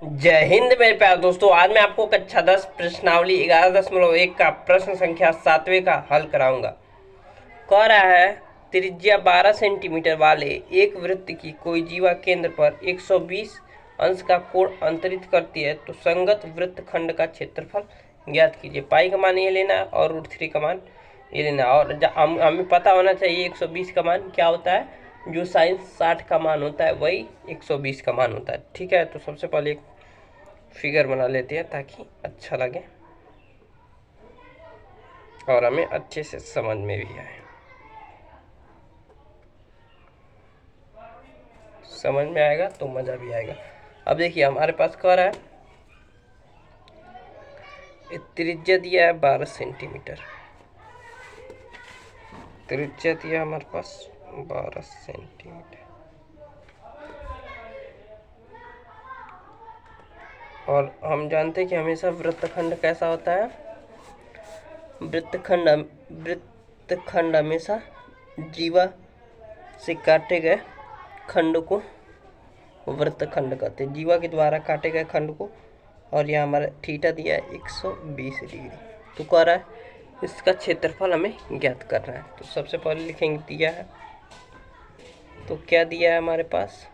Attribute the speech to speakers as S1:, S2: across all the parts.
S1: जय हिंद मेरे प्यारे दोस्तों। आज मैं आपको कक्षा 10 प्रश्नावली 11.1 का प्रश्न संख्या 7वें का हल कराऊंगा। कह रहा है त्रिज्या 12 सेंटीमीटर वाले एक वृत्त की कोई जीवा केंद्र पर 120 अंश का कोण अंतरित करती है तो संगत वृत्त खंड का क्षेत्रफल ज्ञात कीजिए। पाई का मान ये लेना है और √3 का मान ये लेना है। और हमें पता होना चाहिए 120 का मान क्या होता है, जो साइन 60 का मान होता है वही 120 का मान होता है। ठीक है, तो सबसे पहले एक फिगर बना लेते हैं ताकि अच्छा लगे और हमें अच्छे से समझ में भी आए। समझ में आएगा तो मज़ा भी आएगा। अब देखिए हमारे पास क्या रहा है, त्रिज्या दिया है 12 सेंटीमीटर। त्रिज्या दिया हमारे पास 12 सेंटीमीटर और हम जानते हैं कि हमेशा वृत्तखंड कैसा होता है। वृत्तखंड वृत्तखंड हमेशा जीवा से काटे गए खंड को वृत्तखंड कहते हैं, जीवा के द्वारा काटे गए खंड को। और यहाँ हमारा थीटा दिया है 120 डिग्री। तो कह रहा है इसका क्षेत्रफल हमें ज्ञात करना है। तो सबसे पहले लिखेंगे दिया है, तो क्या दिया है हमारे पास,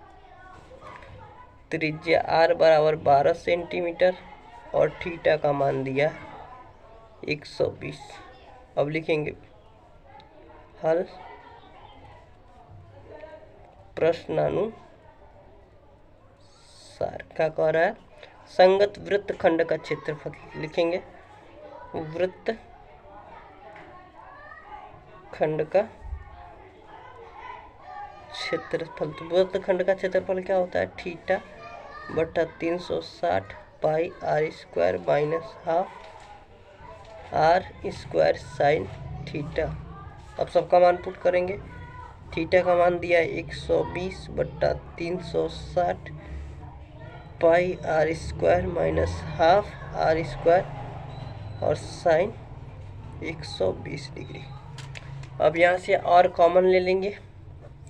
S1: त्रिज्या r बराबर 12 सेंटीमीटर और थीटा का मान दिया 120। अब लिखेंगे हल प्रश्नानुसार। क्या कह रहा है, संगत वृत्त खंड का क्षेत्रफल लिखेंगे। वृत्त खंड का क्षेत्रफल, तो वृत्त खंड का क्षेत्रफल क्या होता है, थीटा बटा 360 पाई r square minus half r square sine theta. अब सबका मान पुट करेंगे। थीटा का मान दिया है 120 बट्टा 360 पाई r square minus half r square और साइन 120 डिग्री। अब यहाँ से और कॉमन ले लेंगे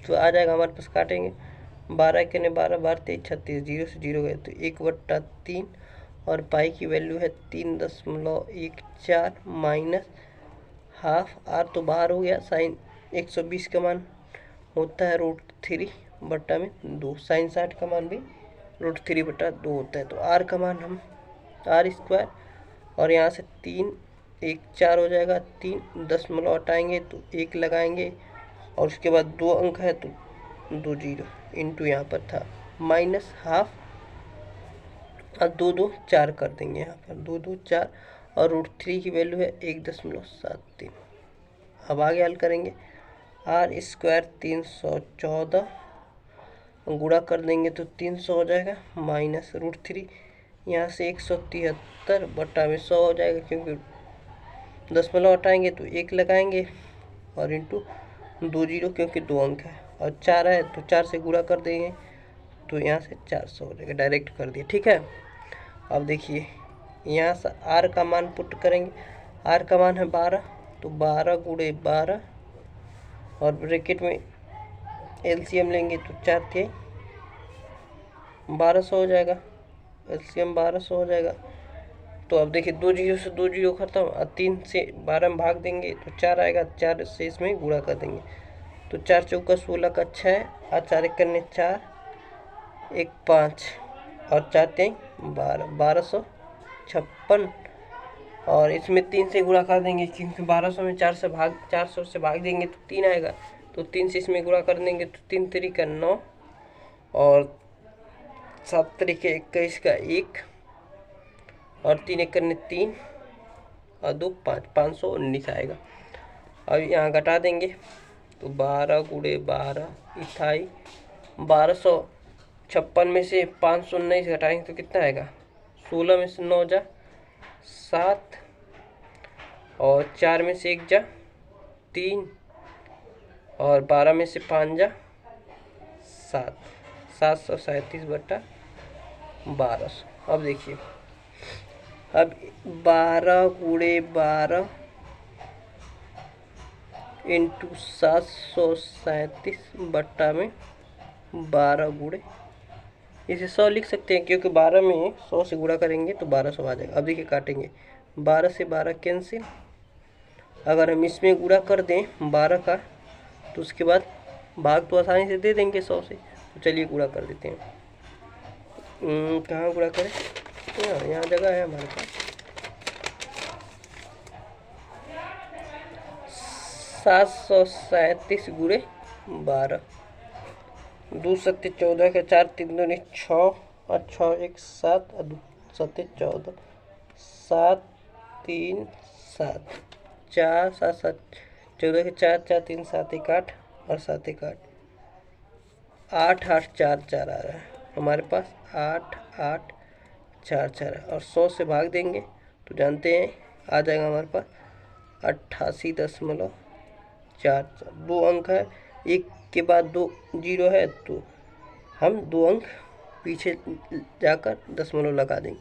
S1: तो आ जाएगा हमारे पास, काटेंगे 12 के 12 12 23 36, 0 से 0 गए तो 1/3 और पाई की वैल्यू है 3.14 माइनस हाफ r तो बाहर हो गया, साइन 120 का मान होता है √3 बट्टा में 2, साइन 60 का मान भी √3 बट्टा 2 होता है। तो r का मान हम r स्क्वायर और यहाँ से 3 1 4 हो जाएगा, 3 दशमलव हटाएंगे तो 1 लगाएंगे और उसके बाद 2 अंक है तो 2 0 इंटू यहाँ पर था माइनस हाफ और 2 2 4 कर देंगे, यहाँ पर 2 2 4 और √3 की वैल्यू है 1.73। अब आगे हल करेंगे, r स्क्वायर 314 गुणा कर देंगे तो 300 हो जाएगा माइनस √3, यहाँ से 173 बटा में 100 हो जाएगा, क्योंकि दशमलव हटाएंगे तो 1 लगाएंगे और इंटू 2 0 क्योंकि 2 अंक है और 4 है तो 4 से गुणा कर देंगे तो यहाँ से 400 हो जाएगा, डायरेक्ट कर दिया। ठीक है, अब देखिए यहाँ से r का मान पुट करेंगे। r का मान है 12, तो 12 गुणे 12 और ब्रैकेट में एलसीएम लेंगे तो 4 × 1200 हो जाएगा, एलसीएम 1200 हो जाएगा। तो अब देखिए 2 0 से 2 0 खत्म और 3 से 12 में भाग देंगे तो 4 आएगा, 4 से इसमें गुणा कर देंगे तो 4 चौका 16 का 6 और 4 1 करने 4 1 5 और 4 3 12 1256 और इसमें 3 से गुणा कर देंगे, क्योंकि 1200 में 400 से भाग देंगे तो 3 आएगा, तो 3 से इसमें गुणा कर देंगे तो 3 3 का 9 और 7 3 के 21 का 1 और 3 1 करने 3 और 2 5 519 आएगा। अब यहाँ घटा देंगे तो 12 गुणे 12 28, 1256 में से 519 घटाएंगे तो कितना आएगा, 16 में से 9 जा 7 और 4 में से 1 जा 3 और 12 में से 5 जा 7, 737 बटा 1200। अब देखिए, अब 12 गुणे 12 इंटू 737 बट्टा में 12 गुणे इसे 100 लिख सकते हैं क्योंकि 12 में 100 से गुणा करेंगे तो 1200 आ जाएगा। अब देखिए काटेंगे, 12 से 12 कैंसिल। अगर हम इसमें गुणा कर दें 12 का तो उसके बाद भाग तो आसानी से दे देंगे 100 से। तो चलिए गुणा कर देते हैं। कहाँ गुणा करें? यहाँ जगह है हमारे पास। 737 गुणे 12, 2 सत्ते 14 के 4 3 दूनी 6 और 6 1 7 और 2 सत्ते 14, 7 3 7, 4 7 7 14 के 4 4 3 7 1 8 और 7 1 8, 8 8 4 4 आ रहा है हमारे पास। 8 8 4 4 और 100 से भाग देंगे तो जानते हैं आ जाएगा हमारे पास 88.44। 2 अंक है, एक के बाद 2 जीरो है तो हम 2 अंक पीछे जाकर दशमलव लगा देंगे,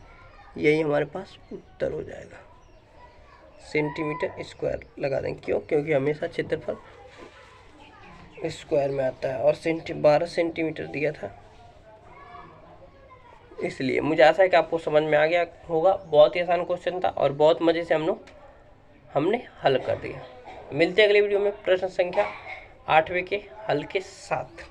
S1: यही हमारे पास उत्तर हो जाएगा। सेंटीमीटर स्क्वायर लगा देंगे, क्यों? क्योंकि हमेशा क्षेत्रफल स्क्वायर में आता है और 12 सेंटीमीटर दिया था इसलिए। मुझे आशा है कि आपको समझ में आ गया होगा। बहुत ही आसान क्वेश्चन था और बहुत मज़े से हमने हल कर दिया। मिलते हैं अगले वीडियो में प्रश्न संख्या 8वें के हल के साथ।